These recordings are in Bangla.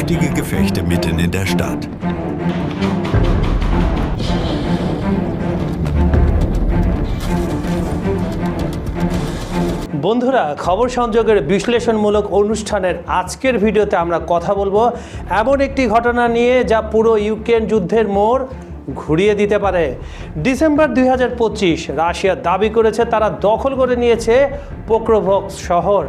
heftige Gefechte mitten in der Stadt. বন্ধুরা, খবর সংযোগের বিশ্লেষণমূলক অনুষ্ঠানের আজকের ভিডিওতে আমরা কথা বলবো এমন একটি ঘটনা নিয়ে যা পুরো ইউক্রেন যুদ্ধের মোড় ঘুরিয়ে দিতে পারে। ডিসেম্বর 2025 রাশিয়া দাবি করেছে তারা দখল করে নিয়েছে পোক্রোভস্ক শহর।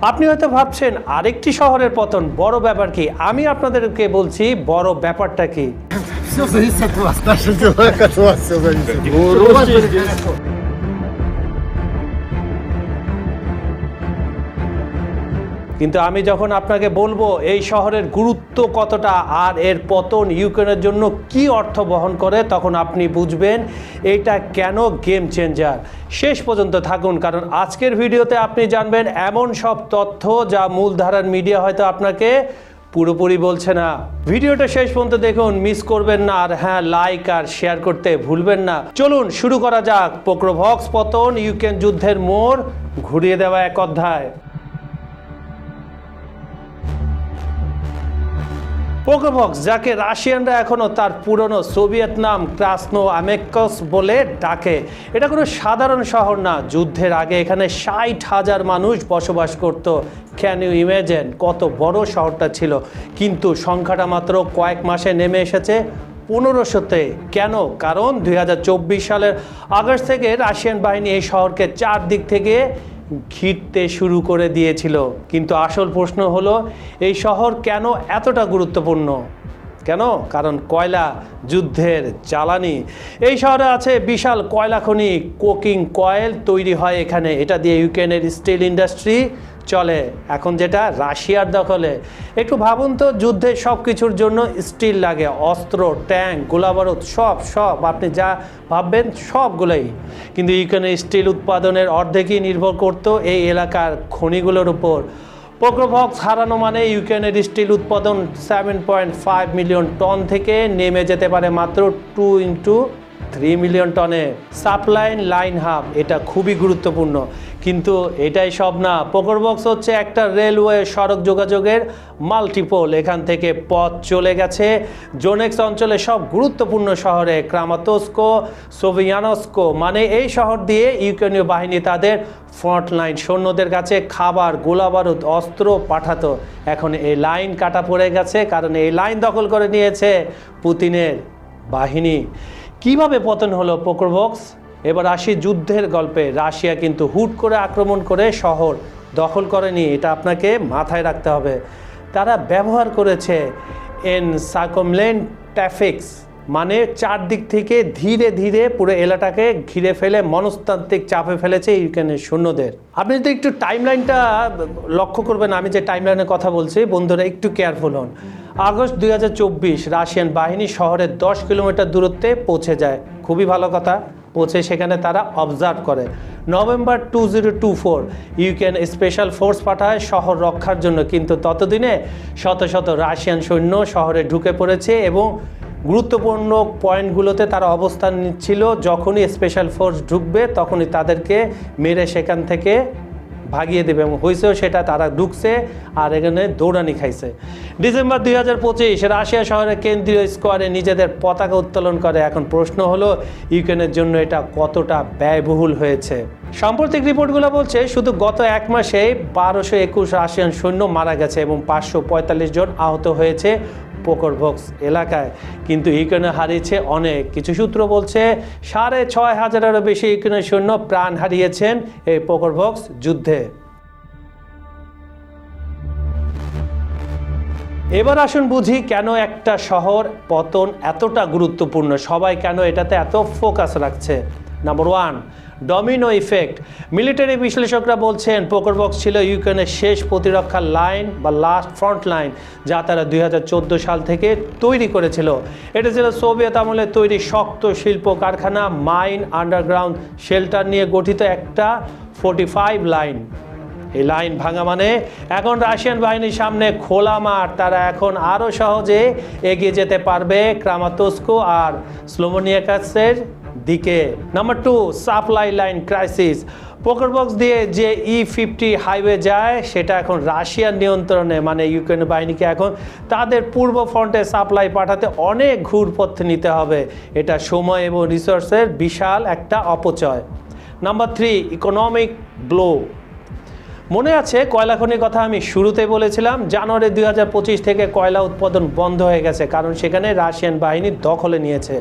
আপনি হয়তো ভাবছেন আরেকটি শহরের পতন, বড় ব্যাপার কি? আমি আপনাদেরকে বলছি বড় ব্যাপারটা কি। Все зависит от вас, наши дела, от вас все зависит. কিন্তু আমি যখন আপনাকে বলবো এই শহরের গুরুত্ব কতটা আর এর পতন ইউক্রেনের জন্য কি অর্থ বহন করে, তখন আপনি বুঝবেন এটা কেন গেম চেঞ্জার। শেষ পর্যন্ত থাকুন, কারণ আজকের ভিডিওতে আপনি জানবেন এমন সব তথ্য যা মূলধারার মিডিয়া হয়তো আপনাকে পুরোপুরি বলছে না। ভিডিওটা শেষ পর্যন্ত দেখুন, মিস করবেন না। আর হ্যাঁ, লাইক আর শেয়ার করতে ভুলবেন না। চলুন শুরু করা যাক পোক্রোভস্ক পতন, ইউক্রেন যুদ্ধের মোড় ঘুরিয়ে দেওয়া এক অধ্যায়। পোক্রোভস্ক, যাকে রাশিয়ানরা এখনও তার পুরনো সোভিয়েত নাম ক্রাসনো আমেকস বলে ডাকে, এটা কোনো সাধারণ শহর না। যুদ্ধের আগে এখানে 60,000 মানুষ বসবাস করত। ক্যান ইউ ইমেজিন কত বড় শহরটা ছিল? কিন্তু সংখ্যাটা মাত্র কয়েক মাসে নেমে এসেছে 1500-তে। কেন? কারণ 2024 সালের আগস্ট থেকে রাশিয়ান বাহিনী এই শহরকে চারদিক থেকে ঘিরতে শুরু করে দিয়েছিল। কিন্তু আসল প্রশ্ন হলো, এই শহর কেন এতটা গুরুত্বপূর্ণ? কেন? কারণ কয়লা, যুদ্ধের জ্বালানি। এই শহরে আছে বিশাল কয়লা খনি, কোকিং কয়েল তৈরি হয় এখানে। এটা দিয়ে ইউক্রেনের স্টিল ইন্ডাস্ট্রি চলে, এখন যেটা রাশিয়ার দখলে। একটু ভাবুন তো, যুদ্ধে সব কিছুর জন্য স্টিল লাগে, অস্ত্র, ট্যাঙ্ক, গোলাবারুদ, সব আপনি যা ভাববেন সবগুলোই। কিন্তু ইউক্রেনের স্টিল উৎপাদনের অর্ধেকই নির্ভর করতো এই এলাকার খনিগুলোর উপর। পোক্রোভস্ক হারানো মানে ইউক্রেনের স্টিল উৎপাদন 7.5 মিলিয়ন টন থেকে নেমে যেতে পারে মাত্র 2 মিলিয়ন টনে। সাপ্লাই লাইন হাব, এটা খুবই গুরুত্বপূর্ণ। কিন্তু এটাই সব না। পোক্রোভস্ক হচ্ছে একটা রেলওয়ে, সড়ক যোগাযোগের মাল্টিপল। এখান থেকে পথ চলে গেছে জোনেক্স অঞ্চলে সব গুরুত্বপূর্ণ শহরে, ক্রামাতোস্ক, সোভিয়ানস্ক। মানে এই শহর দিয়ে ইউক্রেনীয় বাহিনী তাদের ফ্রন্টলাইন সৈন্যদের কাছে খাবার, গোলাবারুদ, অস্ত্র পাঠাতো। এখন এই লাইন কাটা পড়ে গেছে, কারণ এই লাইন দখল করে নিয়েছে পুতিনের বাহিনী। কিভাবে পতন হলো পোক্রোভস্ক? এবার আসি যুদ্ধের গল্পে। রাশিয়া কিন্তু হুট করে আক্রমণ করে শহর দখল করেনি, এটা আপনাকে মাথায় রাখতে হবে। তারা ব্যবহার করেছে এনসাইক্লোমেন্ট ট্যাকটিক্স, মানে চারদিক থেকে ধীরে ধীরে পুরো এলাকাটাকে ঘিরে ফেলে মনস্তাত্ত্বিক চাপে ফেলেছে ইউক্রেনের সৈন্যদের। আপনি যদি একটু টাইমলাইনটা লক্ষ্য করবেন, আমি যে টাইমলাইনের কথা বলছি, বন্ধুরা একটু কেয়ারফুল হন। আগস্ট 2024 রাশিয়ান বাহিনী শহরের 10 কিলোমিটার দূরত্বে পৌঁছে যায়। খুবই ভালো কথা, পৌঁছে সেখানে তারা অবজার্ভ করে। নভেম্বর 2024 ইউক্রেন স্পেশাল ফোর্স পাঠায় শহর রক্ষার জন্য। কিন্তু ততদিনে শত শত রাশিয়ান সৈন্য শহরে ঢুকে পড়েছে এবং গুরুত্বপূর্ণ পয়েন্টগুলোতে তারা অবস্থান নিচ্ছিল। যখনই স্পেশাল ফোর্স ঢুকবে তখনই তাদেরকে মেরে সেখান থেকে ভাগিয়ে দেবে, এবং হয়েছেও সেটা। তারা ঢুকছে আর এখানে দৌড়ানি খাইছে। ডিসেম্বর 2025 রাশিয়া শহরের কেন্দ্রীয় স্কোয়ারে নিজেদের পতাকা উত্তোলন করে। এখন প্রশ্ন হলো, ইউক্রেনের জন্য এটা কতটা ব্যয়বহুল হয়েছে? সাম্প্রতিক রিপোর্টগুলো বলছে শুধু গত এক মাসে 1221 রাশিয়ান সৈন্য মারা গেছে এবং 545 জন আহত হয়েছে পোক্রোভস্ক এলাকায়। কিন্তু ইউক্রেনে হারিয়েছে অনেক। কিছু সূত্র বলছে 6500-এরও বেশি ইউক্রেনের সৈন্য প্রাণ হারিয়েছেন এই পোক্রোভস্ক যুদ্ধে। এবার আসুন বুঝি কেন একটা শহর পতন এতটা গুরুত্বপূর্ণ, সবাই কেন এটাতে এত ফোকাস রাখছে। Number 1, domino effect. মিলিটারি বিশ্লেষকরা বলছেন পোক্রোভস্ক ছিল ইউক্রেনের শেষ প্রতিরক্ষার লাইন বা লাস্ট ফ্রন্ট লাইন, যা তারা 2014 সাল থেকে তৈরি করেছিল। এটা ছিল সোভিয়েত আমলে তৈরি শক্ত শিল্প কারখানা, মাইন, আন্ডারগ্রাউন্ড শেল্টার নিয়ে গঠিত একটা 45 লাইন। এই লাইন ভাঙা মানে এখন রাশিয়ান বাহিনীর সামনে খোলা মাঠ। তারা এখন আরও সহজে এগিয়ে যেতে পারবে ক্রামাতোস্ক আর স্লোভেনিয়ার দিকে। Number 2, supply line crisis. Pokrovsk দিয়ে যে E-50 হাইওয়ে যায় সেটা এখন রাশিয়ার নিয়ন্ত্রণে, মানে ইউক্রেন বাহিনীকে এখন তাদের পূর্ব ফ্রন্টে সাপ্লাই পাঠাতে অনেক ঘুরপথ নিতে হবে। এটা সময় এবং রিসোর্সের বিশাল একটা অপচয়। Number 3, economic blow. মনে আছে কয়লা খনির কথা আমি শুরুতেই বলেছিলাম, জানুয়ারি 2025 থেকে কয়লা উৎপাদন বন্ধ হয়ে গেছে, কারণ সেখানে রাশিয়ান বাহিনী দখলে নিয়েছে।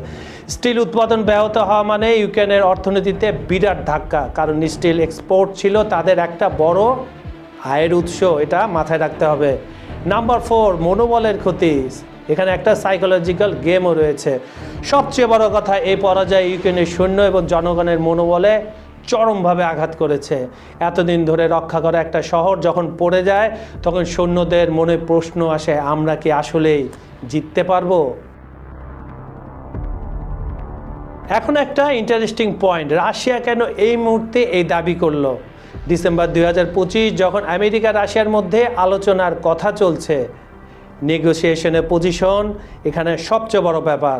স্টিল উৎপাদন ব্যাহত হওয়া মানে ইউক্রেনের অর্থনীতিতে বিরাট ধাক্কা, কারণ স্টিল এক্সপোর্ট ছিল তাদের একটা বড় আয়ের উৎস, এটা মাথায় রাখতে হবে। নাম্বার 4, মনোবলের ক্ষতি। এখানে একটা সাইকোলজিক্যাল গেমও রয়েছে। সবচেয়ে বড় কথা, এই পরাজয় ইউক্রেনের সৈন্য এবং জনগণের মনোবলে চরমভাবে আঘাত করেছে। এতদিন ধরে রক্ষা করা একটা শহর যখন পড়ে যায় তখন সৈন্যদের মনে প্রশ্ন আসে, আমরা কি আসলেই জিততে পারবো? এখন একটা ইন্টারেস্টিং পয়েন্ট, রাশিয়া কেন এই মুহূর্তে এই দাবি করলো? ডিসেম্বর 2025 যখন আমেরিকা রাশিয়ার মধ্যে আলোচনার কথা চলছে, নেগোসিয়েশনের পজিশন এখানে সবচেয়ে বড় ব্যাপার।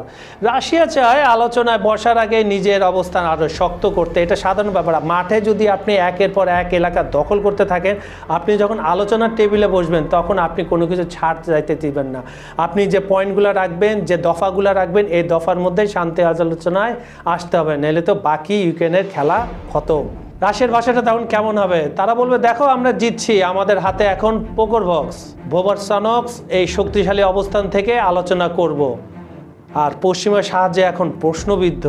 রাশিয়া চায় আলোচনায় বসার আগে নিজের অবস্থান আরও শক্ত করতে, এটা সাধারণ ব্যাপার। মাঠে যদি আপনি একের পর এক এলাকা দখল করতে থাকেন, আপনি যখন আলোচনার টেবিলে বসবেন তখন আপনি কোনো কিছু ছাড় যাইতে দিবেন না। আপনি যে পয়েন্টগুলো রাখবেন, যে দফাগুলো রাখবেন, এই দফার মধ্যে শান্তি আলোচনায় আসতে হবে, নাহলে তো বাকি ইউক্রেনের খেলা খতম। রাশিয়ার ভাষাটা তখন কেমন হবে? তারা বলবে, দেখো আমরা জিতছি, আমাদের হাতে এখন পোকারবক্স, ভোভারসানক্স এই শক্তিশালী অবস্থান থেকে আলোচনা করব। আর পশ্চিমের সাহায্যে এখন প্রশ্নবিদ্ধ।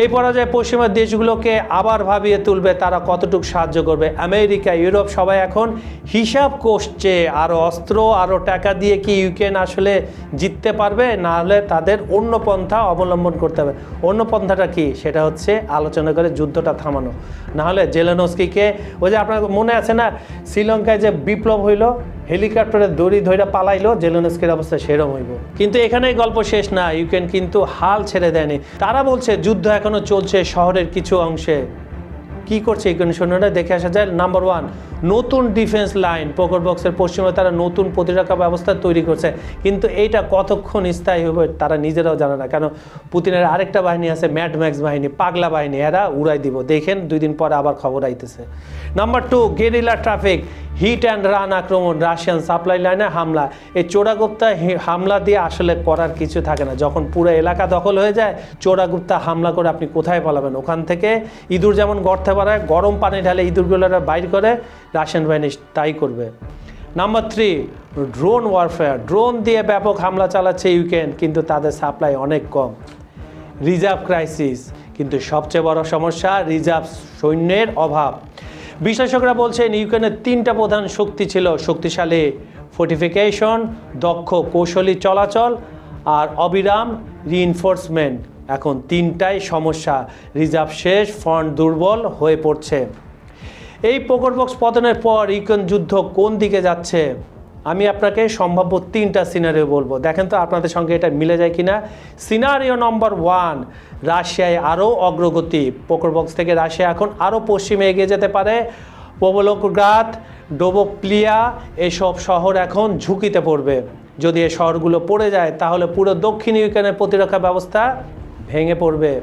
এই পরাজয় পশ্চিমের দেশগুলোকে আবার ভাবিয়ে তুলবে তারা কতটুকু সাহায্য করবে। আমেরিকা, ইউরোপ সবাই এখন হিসাব করছে, আরও অস্ত্র, আরও টাকা দিয়ে কি ইউক্রেন আসলে জিততে পারবে, না হলে তাদের অন্য পন্থা অবলম্বন করতে হবে। অন্য পন্থাটা কি? সেটা হচ্ছে আলোচনা করে যুদ্ধটা থামানো। না হলে জেলেনস্কিকে, ওই যে আপনার মনে আছে না শ্রীলঙ্কায় যে বিপ্লব হইল, হেলিকপ্টারে দড়ি ধরে পালাইলো, জেলেনস্কির অবস্থা সেরকম হইব। কিন্তু এখানেই গল্প শেষ না, ইউক্রেন কিন্তু হাল ছেড়ে দেয়নি। তারা বলছে যুদ্ধ এখনো চলছে শহরের কিছু অংশে। কি করছে ইউক্রেন সৈন্যরা দেখে আসা যায়। নাম্বার 1, নতুন ডিফেন্স লাইন। পোকারবক্সের পশ্চিমে তারা নতুন প্রতিরক্ষা ব্যবস্থা তৈরি করছে, কিন্তু এইটা কতক্ষণ স্থায়ী হবে তারা নিজেরাও জানে না। কেন, পুতিনের আরেকটা বাহিনী আছে, ম্যাড ম্যাক্স বাহিনী, পাগলা বাহিনী, এরা উড়াই দিব, দেখেন 2 দিন পরে আবার খবর আইতেছে। Number 2, guerrilla traffic, hit and run আক্রমণ, রাশিয়ান সাপ্লাই লাইনে হামলা। এই চোরাগুপ্তা হামলা দিয়ে আসলে করার কিছু থাকে না। যখন পুরো এলাকা দখল হয়ে যায়, চোরাগুপ্তা হামলা করে আপনি কোথায় পালাবেন? ওখান থেকে ইঁদুর যেমন গর্তে পারায়, গরম পানি ঢালে ইঁদুরগুলোরা বাইর করে, রাশিয়ান বাহিনী তাই করবে। Number 3, drone warfare. ড্রোন দিয়ে ব্যাপক হামলা চালাচ্ছে ইউক্রেন, কিন্তু তাদের সাপ্লাই অনেক কম। রিজার্ভ ক্রাইসিস, কিন্তু সবচেয়ে বড় সমস্যা রিজার্ভ সৈন্যের অভাব। বিশ্লেষকরা বলছেন ইউক্রেনের 3টা প্রধান শক্তি ছিল, শক্তিশালী ফোর্টিফিকেশন, দক্ষ কৌশলী চলাচল আর অবিরাম রিইনফোর্সমেন্ট। এখন 3টাই সমস্যা, রিজার্ভ শেষ, ফ্রন্ট দুর্বল হয়ে পড়ছে। এই পোকারবক্স পতনের পর ইউক্রেন যুদ্ধ কোন দিকে যাচ্ছে? আমি আপনাকে সম্ভাব্য 3টা সিনারিও বলবো, দেখেন তো আপনাদের সঙ্গে এটা মিলে যায় কিনা। সিনারিও নম্বর 1, রাশিয়ায় আরও অগ্রগতি। পোকারবক্স থেকে রাশিয়া এখন আরও পশ্চিমে এগিয়ে যেতে পারে। পোভলোগ্রাদ, ডোবোপ্লিয়া এসব শহর এখন ঝুঁকিতে পড়বে। যদি এই শহরগুলো পড়ে যায় তাহলে পুরো দক্ষিণ ইউক্রেনের প্রতিরক্ষা ব্যবস্থা ভেঙে পড়বে।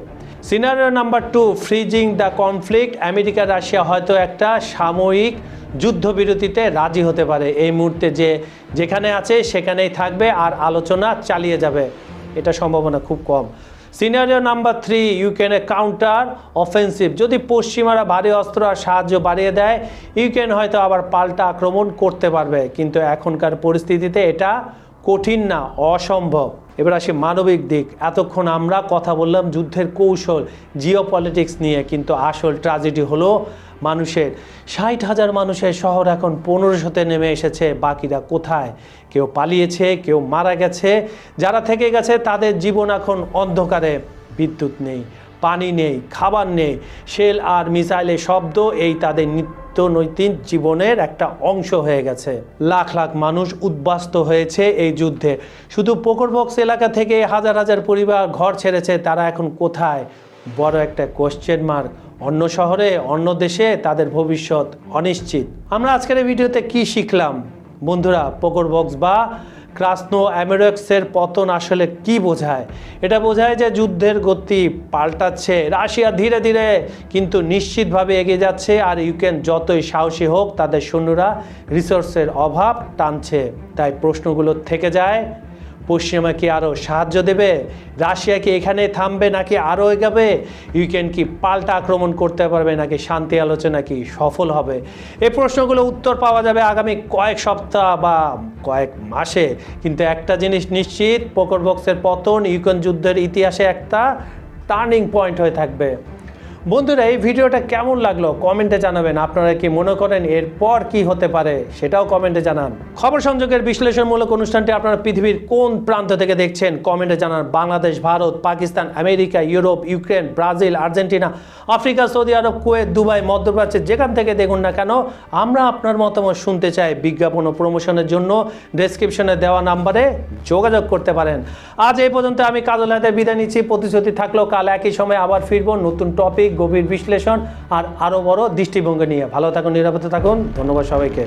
Scenario number 2, freezing the conflict. America Russia হয়তো একটা সাময়িক যুদ্ধবিরতিতে রাজি হতে পারে। এই মুহূর্তে যেখানে আছে সেখানেই থাকবে আর আলোচনা চালিয়ে যাবে, এটা সম্ভাবনা খুব কম। সিনারিও নাম্বার 3, ইউক্রেনের কাউন্টার অফেন্সিভ। যদি পশ্চিমারা ভারী অস্ত্র আর সাহায্য বাড়িয়ে দেয়, ইউক্রেন হয়তো আবার পাল্টা আক্রমণ করতে পারবে, কিন্তু এখনকার পরিস্থিতিতে এটা কঠিন না, অসম্ভব। এবার আসি মানবিক দিক। এতক্ষণ আমরা কথা বললাম যুদ্ধের কৌশল, জিওপলিটিক্স নিয়ে, কিন্তু আসল ট্র্যাজেডি হলো মানুষের। 60,000 মানুষের শহর এখন 1500-তে নেমে এসেছে। বাকিরা কোথায়? কেউ পালিয়েছে, কেউ মারা গেছে। যারা থেকে গেছে তাদের জীবন এখন অন্ধকারে। বিদ্যুৎ নেই, পানি নেই, খাবার নেই, শেল আর মিসাইলের শব্দ এই তাদের নিত্যনৈতিক জীবনের একটা অংশ হয়ে গেছে। লাখ লাখ মানুষ উদ্বাস্ত হয়েছে এই যুদ্ধে। শুধু পোকারবক্স এলাকা থেকে হাজার হাজার পরিবার ঘর ছেড়েছে, তারা এখন কোথায়? বড় একটা কোশ্চেন মার্ক। অন্য শহরে, অন্য দেশে তাদের ভবিষ্যৎ অনিশ্চিত। আমরা আজকের এই ভিডিওতে কি শিখলাম বন্ধুরা? পোকারবক্স বা ক্রাসনো আমেরক্সের পতন আসলে কি বোঝায়? এটা বোঝায় যে যুদ্ধের গতি পাল্টাচ্ছে, রাশিয়া ধীরে ধীরে কিন্তু নিশ্চিতভাবে এগিয়ে যাচ্ছে, আর ইউক্রেন যতই সাহসী হোক তাদের সৈন্যরা রিসোর্সের অভাব টানছে। তাই প্রশ্নগুলো থেকে যায়, পশ্চিমা কি আরও সাহায্য দেবে? রাশিয়া কি এখানে থামবে নাকি আরও এগাবে? ইউক্রেন কি পাল্টা আক্রমণ করতে পারবে নাকি শান্তি আলোচনা কি সফল হবে? এই প্রশ্নগুলো উত্তর পাওয়া যাবে আগামী কয়েক সপ্তাহ বা কয়েক মাসে। কিন্তু একটা জিনিস নিশ্চিত, পোকারপক্সের পতন ইউক্রেন যুদ্ধের ইতিহাসে একটা টার্নিং পয়েন্ট হয়ে থাকবে। বন্ধুরা, এই ভিডিওটা কেমন লাগলো কমেন্টে জানাবেন। আপনারা কি মনে করেন এরপর কি হতে পারে সেটাও কমেন্টে জানান। খবর সংযোগের বিশ্লেষণমূলক অনুষ্ঠানটি আপনারা পৃথিবীর কোন প্রান্ত থেকে দেখছেন কমেন্টে জানান। Bangladesh, Bharat, Pakistan, America, Europe, Ukraine, Brazil, Argentina, Africa, Saudi Arab, Kuwait, Dubai, মধ্যপ্রাচ্যে যেখান থেকে দেখুন না কেন, আমরা আপনার মতামত শুনতে চাই। বিজ্ঞাপন ও প্রমোশনের জন্য ডেসক্রিপশনে দেওয়া নাম্বারে যোগাযোগ করতে পারেন। আজ এই পর্যন্ত আমি কাজল হাতে বিদায় নিচ্ছি। প্রতিশ্রুতি থাকলো কাল একই সময় আবার ফিরবো নতুন টপিক, গভীর বিশ্লেষণ আর আরও বড় দৃষ্টিভঙ্গি নিয়ে। ভালো থাকুন, নিরাপদে থাকুন। ধন্যবাদ সবাইকে।